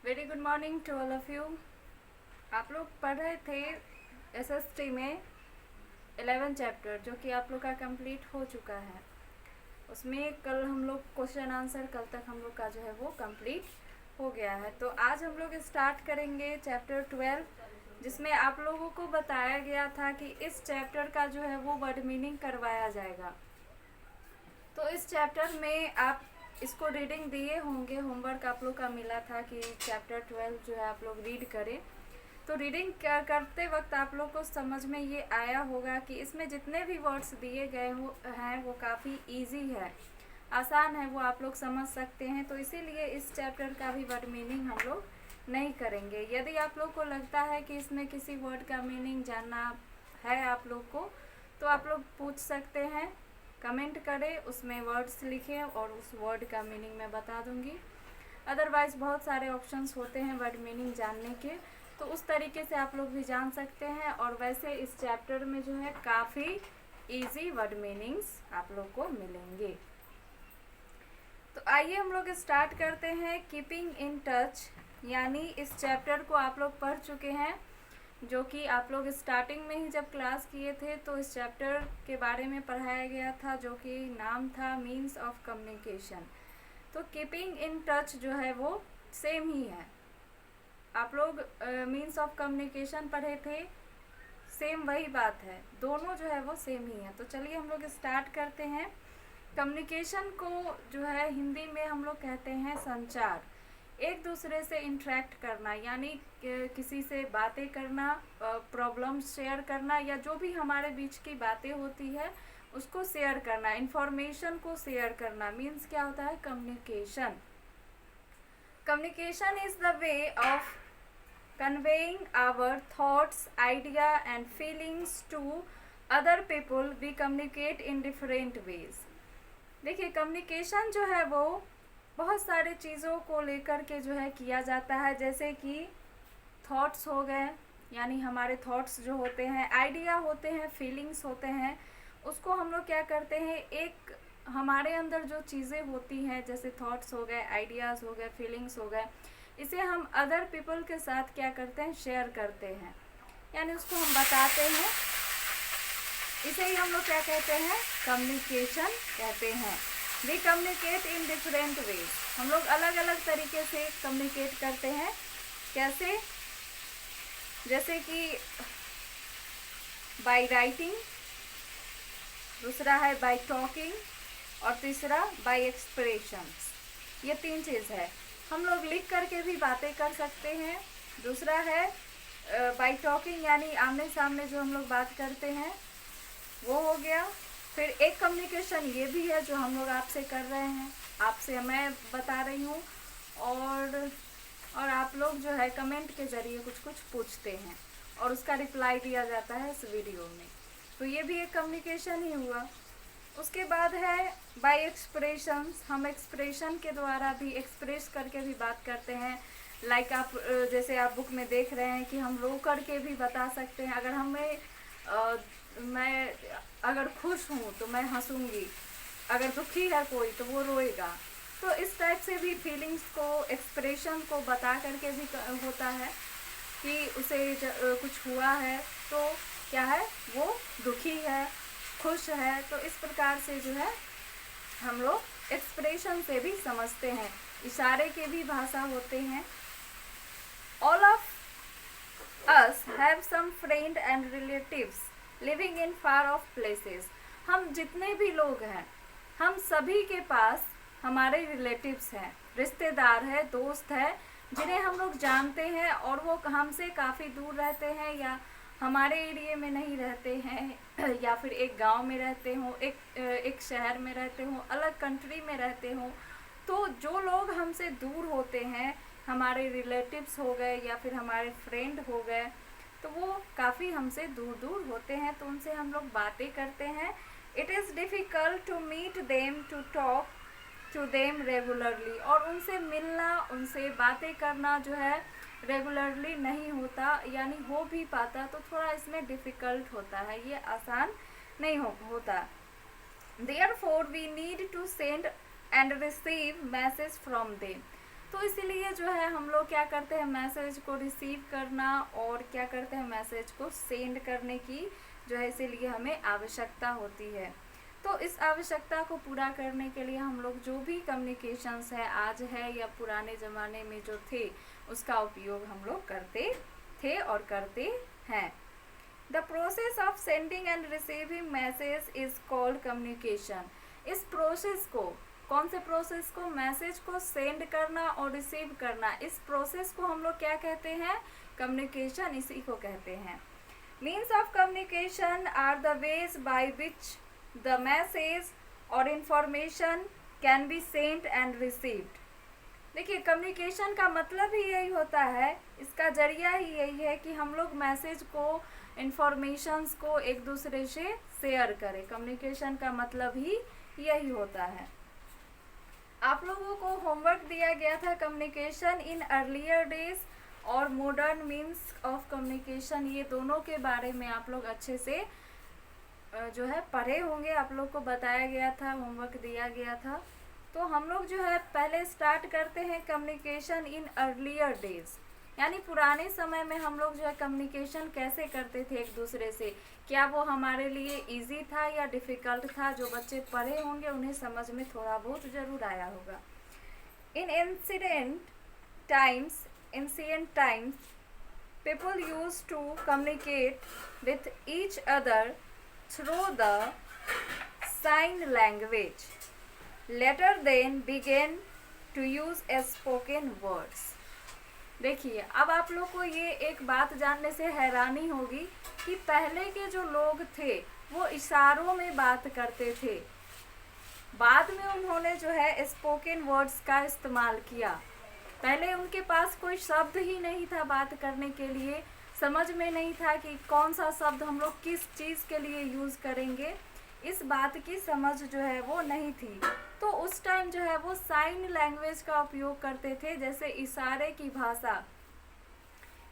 Very good morning to all of you. आप लोग पढ़ रहे थे एसएसटी में 11 चैप्टर जो कि आप लोग का कंप्लीट हो चुका है। उसमें कल हम लोग क्वेश्चन आंसर कल तक हम लोग का जो है वो कंप्लीट हो गया है। तो आज हम लोग स्टार्ट करेंगे चैप्टर 12, जिसमें आप लोगों को बताया गया था कि इस चैप्टर का जो है वो वर्ड मीनिंग करवाया जाएगा। तो इस चैप्टर में आप इसको रीडिंग दिए होंगे, होमवर्क आप लोग का मिला था कि चैप्टर 12 जो है आप लोग रीड करें। तो रीडिंग करते वक्त आप लोग को समझ में ये आया होगा कि इसमें जितने भी वर्ड्स दिए गए हैं वो काफ़ी इजी है, आसान है, वो आप लोग समझ सकते हैं। तो इसीलिए इस चैप्टर का भी वर्ड मीनिंग हम लोग नहीं करेंगे। यदि आप लोग को लगता है कि इसमें किसी वर्ड का मीनिंग जानना है आप लोग को, तो आप लोग पूछ सकते हैं, कमेंट करें, उसमें वर्ड्स लिखें और उस वर्ड का मीनिंग मैं बता दूंगी। अदरवाइज बहुत सारे ऑप्शंस होते हैं वर्ड मीनिंग जानने के, तो उस तरीके से आप लोग भी जान सकते हैं। और वैसे इस चैप्टर में जो है काफ़ी इजी वर्ड मीनिंग्स आप लोग को मिलेंगे। तो आइए हम लोग स्टार्ट करते हैं। कीपिंग इन टच, यानी इस चैप्टर को आप लोग पढ़ चुके हैं, जो कि आप लोग स्टार्टिंग में ही जब क्लास किए थे तो इस चैप्टर के बारे में पढ़ाया गया था, जो कि नाम था मीन्स ऑफ कम्युनिकेशन। तो कीपिंग इन टच जो है वो सेम ही है। आप लोग मीन्स ऑफ कम्युनिकेशन पढ़े थे, सेम वही बात है, दोनों जो है वो सेम ही है। तो चलिए हम लोग स्टार्ट करते हैं। कम्युनिकेशन को जो है हिंदी में हम लोग कहते हैं संचार, एक दूसरे से इंटरेक्ट करना, यानी किसी से बातें करना, प्रॉब्लम शेयर करना, या जो भी हमारे बीच की बातें होती है उसको शेयर करना, इंफॉर्मेशन को शेयर करना, मीन्स क्या होता है communication. Communication is the way of conveying our thoughts, idea and feelings to other people. We communicate in different ways. देखिए कम्युनिकेशन जो है वो बहुत सारे चीज़ों को लेकर के जो है किया जाता है, जैसे कि थॉट्स हो गए, यानी हमारे थॉट्स जो होते हैं, आइडिया होते हैं, फीलिंग्स होते हैं, उसको हम लोग क्या करते हैं, एक हमारे अंदर जो चीज़ें होती हैं जैसे थॉट्स हो गए, आइडियाज़ हो गए, फीलिंग्स हो गए, इसे हम अदर पीपल के साथ क्या करते हैं, शेयर करते हैं, यानी उसको हम बताते हैं। इसे ही हम लोग क्या कहते हैं, कम्युनिकेशन कहते हैं। We communicate in different ways, हम लोग अलग अलग तरीके से कम्युनिकेट करते हैं। कैसे? जैसे कि बाय राइटिंग, दूसरा है बाय टॉकिंग, और तीसरा बाय एक्सप्रेशंस। ये तीन चीज़ है। हम लोग लिख करके भी बातें कर सकते हैं। दूसरा है बाय टॉकिंग, यानी आमने सामने जो हम लोग बात करते हैं वो हो गया। फिर एक कम्युनिकेशन ये भी है जो हम लोग आपसे कर रहे हैं, आपसे मैं बता रही हूँ, और आप लोग जो है कमेंट के ज़रिए कुछ कुछ पूछते हैं और उसका रिप्लाई दिया जाता है इस वीडियो में, तो ये भी एक कम्युनिकेशन ही हुआ। उसके बाद है बाय एक्सप्रेशंस, हम एक्सप्रेशन के द्वारा भी एक्सप्रेस करके भी बात करते हैं। लाइक आप जैसे आप बुक में देख रहे हैं कि हम रो करके भी बता सकते हैं। अगर मैं अगर खुश हूँ तो मैं हंसूंगी, अगर दुखी है कोई तो वो रोएगा। तो इस टाइप से भी फीलिंग्स को, एक्सप्रेशन को बता करके भी होता है कि उसे कुछ हुआ है तो क्या है, वो दुखी है, खुश है। तो इस प्रकार से जो है हम लोग एक्सप्रेशन से भी समझते हैं। इशारे के भी भाषा होते हैं। All of us have some friend and relatives living in far off places. हम जितने भी लोग हैं, हम सभी के पास हमारे रिलेटिव्स हैं, रिश्तेदार है, दोस्त है, जिन्हें हम लोग जानते हैं और वो हमसे काफ़ी दूर रहते हैं, या हमारे एरिया में नहीं रहते हैं, या फिर एक गांव में रहते हों, एक शहर में रहते हों, अलग कंट्री में रहते हों। तो जो लोग हमसे दूर होते हैं, हमारे रिलेटिव्स हो गए या फिर हमारे फ्रेंड हो गए, तो वो काफ़ी हमसे दूर दूर होते हैं, तो उनसे हम लोग बातें करते हैं। It is difficult to meet them, to talk to them regularly, और उनसे मिलना, उनसे बातें करना जो है रेगुलरली नहीं होता, यानी हो भी पाता तो थोड़ा इसमें डिफ़िकल्ट होता है, ये आसान नहीं होता। Therefore we need to send and receive message from them. तो इसीलिए जो है हम लोग क्या करते हैं, मैसेज को रिसीव करना और क्या करते हैं, मैसेज को सेंड करने की जो है इसीलिए हमें आवश्यकता होती है। तो इस आवश्यकता को पूरा करने के लिए हम लोग जो भी कम्युनिकेशंस है आज है या पुराने ज़माने में जो थे उसका उपयोग हम लोग करते थे और करते हैं। The process of sending end receiving message is called communication. इस प्रोसेस को, कौन से प्रोसेस को, मैसेज को सेंड करना और रिसीव करना, इस प्रोसेस को हम लोग क्या कहते हैं, कम्युनिकेशन, इसी को कहते हैं। Means of communication are the ways by which the message और information can be sent and received. देखिए कम्युनिकेशन का मतलब ही यही होता है, इसका जरिया ही यही है कि हम लोग मैसेज को, इंफॉर्मेशंस को एक दूसरे से शेयर करें। कम्युनिकेशन का मतलब ही यही होता है। आप लोगों को होमवर्क दिया गया था कम्युनिकेशन इन अर्लियर डेज और मॉडर्न मीन्स ऑफ कम्युनिकेशन, ये दोनों के बारे में आप लोग अच्छे से जो है पढ़े होंगे। आप लोग को बताया गया था, होमवर्क दिया गया था। तो हम लोग जो है पहले स्टार्ट करते हैं कम्युनिकेशन इन अर्लियर डेज, यानी पुराने समय में हम लोग जो है कम्युनिकेशन कैसे करते थे एक दूसरे से, क्या वो हमारे लिए इजी था या डिफ़िकल्ट था। जो बच्चे पढ़े होंगे उन्हें समझ में थोड़ा बहुत ज़रूर आया होगा। इन ancient times people used to communicate with each other through the sign language. Later then began to use spoken words. देखिए अब आप लोग को ये एक बात जानने से हैरानी होगी कि पहले के जो लोग थे वो इशारों में बात करते थे, बाद में उन्होंने जो है स्पोकन वर्ड्स का इस्तेमाल किया। पहले उनके पास कोई शब्द ही नहीं था बात करने के लिए, समझ में नहीं था कि कौन सा शब्द हम लोग किस चीज़ के लिए यूज़ करेंगे, इस बात की समझ जो है वो नहीं थी। तो उस टाइम जो है वो साइन लैंग्वेज का उपयोग करते थे, जैसे इशारे की भाषा,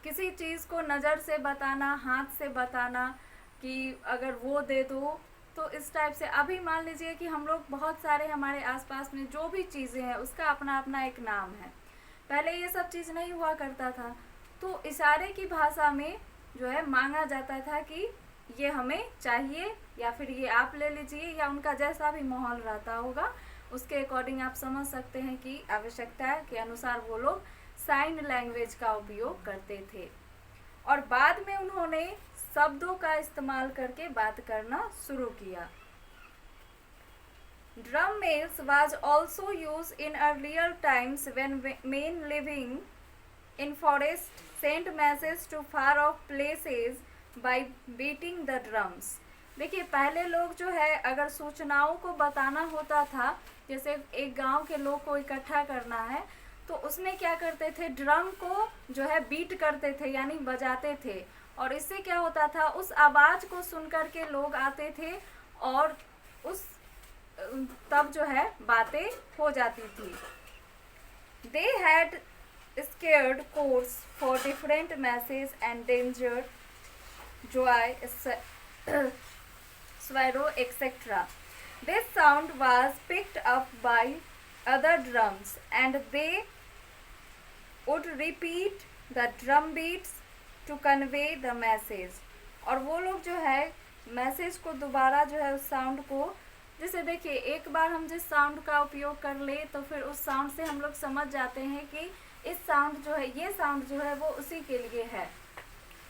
किसी चीज़ को नज़र से बताना, हाथ से बताना कि अगर वो दे दो, तो इस टाइप से। अभी मान लीजिए कि हम लोग बहुत सारे हमारे आसपास में जो भी चीज़ें हैं उसका अपना अपना एक नाम है, पहले ये सब चीज़ नहीं हुआ करता था। तो इशारे की भाषा में जो है मांगा जाता था कि ये हमें चाहिए या फिर ये आप ले लीजिए, या उनका जैसा भी माहौल रहता होगा उसके अकॉर्डिंग आप समझ सकते हैं कि आवश्यकता के अनुसार वो लोग साइन लैंग्वेज का उपयोग करते थे। और बाद में उन्होंने शब्दों का इस्तेमाल करके बात करना शुरू किया। Drum mills was also used in earlier times when men living in forest sent messages to far off places by beating the drums. देखिए पहले लोग जो है अगर सूचनाओं को बताना होता था, जैसे एक गांव के लोग को इकट्ठा करना है, तो उसमें क्या करते थे, ड्रम को जो है बीट करते थे यानी बजाते थे, और इससे क्या होता था, उस आवाज़ को सुन कर के लोग आते थे और उस तब जो है बातें हो जाती थी। They had scared codes for different messages and danger, joy, sorrow, etc. This sound was picked up by other drums and they would repeat the drum beats to convey the message. और वो लोग जो है message को दोबारा जो है उस साउंड को, जैसे देखिए एक बार हम जिस साउंड का उपयोग कर ले तो फिर उस साउंड से हम लोग समझ जाते हैं कि इस साउंड जो है, ये साउंड जो है वो उसी के लिए है।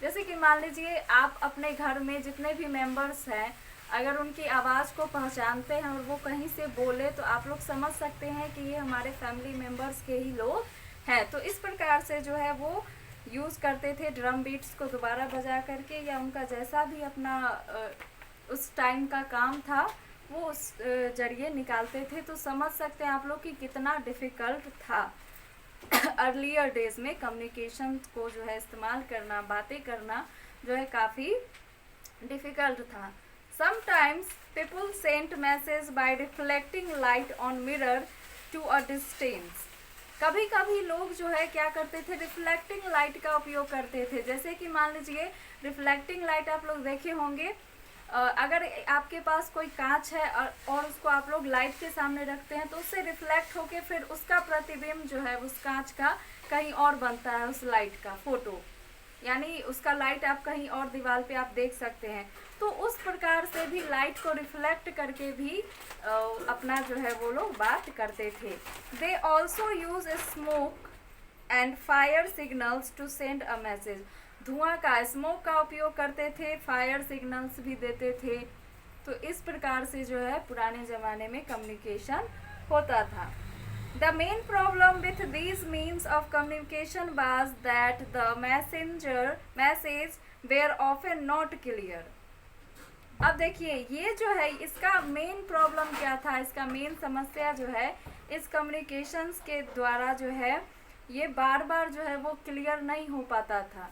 जैसे कि मान लीजिए आप अपने घर में जितने भी मेंबर्स हैं, अगर उनकी आवाज़ को पहचानते हैं और वो कहीं से बोले तो आप लोग समझ सकते हैं कि ये हमारे फैमिली मेंबर्स के ही लोग हैं। तो इस प्रकार से जो है वो यूज़ करते थे ड्रम बीट्स को दोबारा बजा करके, या उनका जैसा भी अपना उस टाइम का काम था वो उस जरिए निकालते थे। तो समझ सकते हैं आप लोग कि कितना डिफ़िकल्ट था अर्लियर डेज में कम्युनिकेशन को जो है इस्तेमाल करना, बातें करना जो है काफ़ी डिफ़िकल्ट था। Sometimes people sent message by reflecting light on mirror to a distance. कभी कभी लोग जो है क्या करते थे, रिफ्लेक्टिंग लाइट का उपयोग करते थे। जैसे कि मान लीजिए रिफ्लेक्टिंग लाइट आप लोग देखे होंगे, अगर आपके पास कोई कांच है और उसको आप लोग लाइट के सामने रखते हैं तो उससे रिफ्लेक्ट होके फिर उसका प्रतिबिंब जो है उस कांच का कहीं और बनता है, उस लाइट का फोटो, यानी उसका लाइट आप कहीं और दीवार पे आप देख सकते हैं। तो उस प्रकार से भी लाइट को रिफ्लेक्ट करके भी अपना जो है वो लोग बात करते थे। They also use smoke and fire signals to send a message. धुआं का, स्मोक का उपयोग करते थे, फायर सिग्नल्स भी देते थे। तो इस प्रकार से जो है पुराने ज़माने में कम्युनिकेशन होता था। The main problem with these means of communication was that the message were often not clear. अब देखिए ये जो है इसका मेन प्रॉब्लम क्या था, इसका मेन समस्या जो है इस कम्युनिकेशंस के द्वारा जो है ये बार बार जो है वो क्लियर नहीं हो पाता था।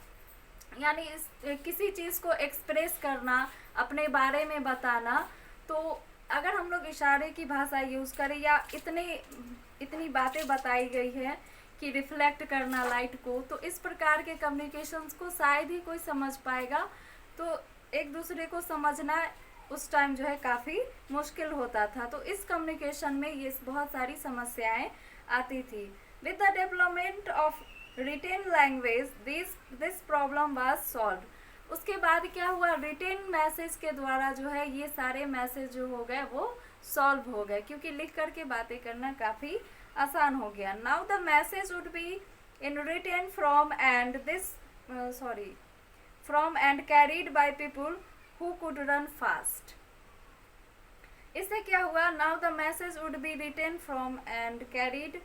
यानी इस किसी चीज़ को एक्सप्रेस करना, अपने बारे में बताना, तो अगर हम लोग इशारे की भाषा यूज़ करें या इतनी बातें बताई गई है कि रिफ्लेक्ट करना लाइट को, तो इस प्रकार के कम्युनिकेशंस को शायद ही कोई समझ पाएगा। तो एक दूसरे को समझना उस टाइम जो है काफ़ी मुश्किल होता था। तो इस कम्युनिकेशन में ये बहुत सारी समस्याएं आती थी। With the development of written language this problem was solve. उसके बाद क्या हुआ, रिटेन मैसेज के द्वारा जो है ये सारे मैसेज जो हो गए वो सॉल्व हो गए, क्योंकि लिख करके बातें करना काफ़ी आसान हो गया। Now the message would be in written from and carried by people who could run fast. इससे क्या हुआ, now the message would be written from and carried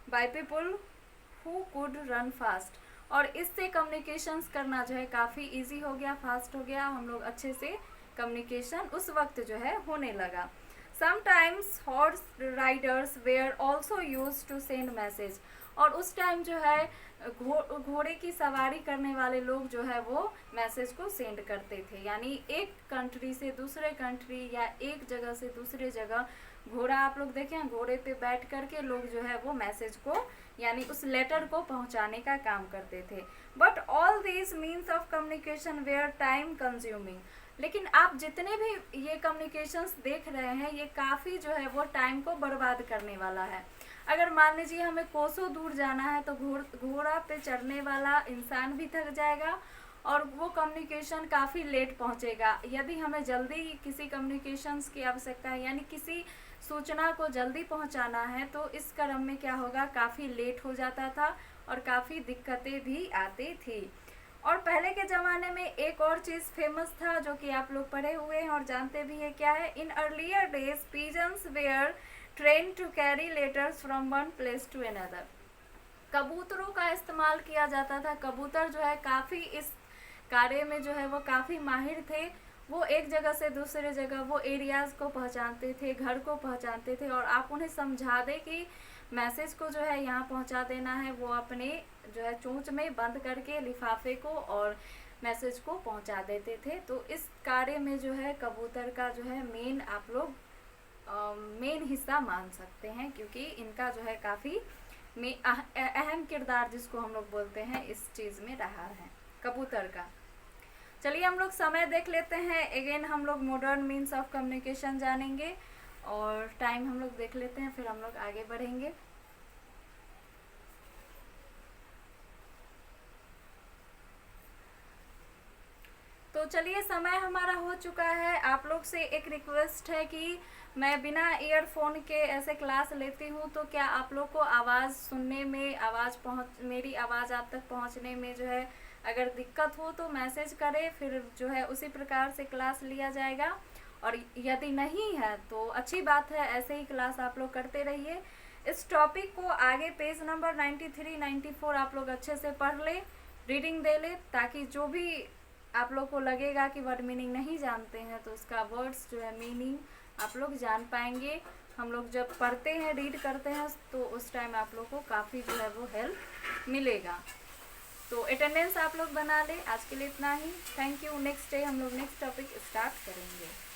by people who could run fast. और इससे communications करना जो है काफ़ी easy हो गया, फास्ट हो गया, हम लोग अच्छे से कम्युनिकेशन उस वक्त जो है होने लगा। Sometimes horse riders were also used to send message. और उस टाइम जो है घोड़े की सवारी करने वाले लोग जो है वो मैसेज को सेंड करते थे, यानी एक कंट्री से दूसरे कंट्री या एक जगह से दूसरे जगह घोड़ा, आप लोग देखें घोड़े पे बैठ करके लोग जो है वो मैसेज को यानी उस लेटर को पहुंचाने का काम करते थे। But all these means of communication were time consuming. लेकिन आप जितने भी ये कम्युनिकेशंस देख रहे हैं ये काफ़ी जो है वो टाइम को बर्बाद करने वाला है। अगर मान लीजिए हमें कोसों दूर जाना है तो घोड़ा पे चढ़ने वाला इंसान भी थक जाएगा और वो कम्युनिकेशन काफ़ी लेट पहुंचेगा। यदि हमें जल्दी किसी कम्युनिकेशंस की आवश्यकता है, यानी किसी सूचना को जल्दी पहुंचाना है, तो इस क्रम में क्या होगा, काफ़ी लेट हो जाता था और काफ़ी दिक्कतें भी आती थी। और पहले के ज़माने में एक और चीज़ फेमस था जो कि आप लोग पढ़े हुए हैं और जानते भी हैं, क्या है, in earlier days pigeons were train to carry letters from one place to another. कबूतरों का इस्तेमाल किया जाता था। कबूतर जो है काफ़ी इस कार्य में जो है वो काफ़ी माहिर थे। वो एक जगह से दूसरे जगह वो एरियाज़ को पहचानते थे, घर को पहचानते थे, और आप उन्हें समझा दें कि मैसेज को जो है यहाँ पहुँचा देना है, वो अपने जो है चोंच में बंद करके लिफाफे को और मैसेज को पहुँचा देते थे। तो इस कार्य में जो है कबूतर का जो है मेन आप लोग मेन हिस्सा मान सकते हैं, क्योंकि इनका जो है काफ़ी अहम किरदार जिसको हम लोग बोलते हैं इस चीज़ में रहा है कबूतर का। चलिए हम लोग समय देख लेते हैं। अगेन हम लोग मॉडर्न मीन्स ऑफ कम्युनिकेशन जानेंगे और टाइम हम लोग देख लेते हैं, फिर हम लोग आगे बढ़ेंगे। तो चलिए समय हमारा हो चुका है। आप लोग से एक रिक्वेस्ट है कि मैं बिना ईयरफोन के ऐसे क्लास लेती हूँ, तो क्या आप लोग को आवाज़ सुनने में मेरी आवाज़ आप तक पहुँचने में जो है अगर दिक्कत हो तो मैसेज करें, फिर जो है उसी प्रकार से क्लास लिया जाएगा। और यदि नहीं है तो अच्छी बात है, ऐसे ही क्लास आप लोग करते रहिए। इस टॉपिक को आगे पेज नंबर 93, 94 आप लोग अच्छे से पढ़ ले, रीडिंग दे ले, ताकि जो भी आप लोग को लगेगा कि वर्ड मीनिंग नहीं जानते हैं तो उसका वर्ड्स जो है मीनिंग आप लोग जान पाएंगे। हम लोग जब पढ़ते हैं, रीड करते हैं, तो उस टाइम आप लोग को काफ़ी जो है वो हेल्प मिलेगा। तो अटेंडेंस आप लोग बना ले। आज के लिए इतना ही। Thank you. नेक्स्ट डे हम लोग नेक्स्ट टॉपिक स्टार्ट करेंगे।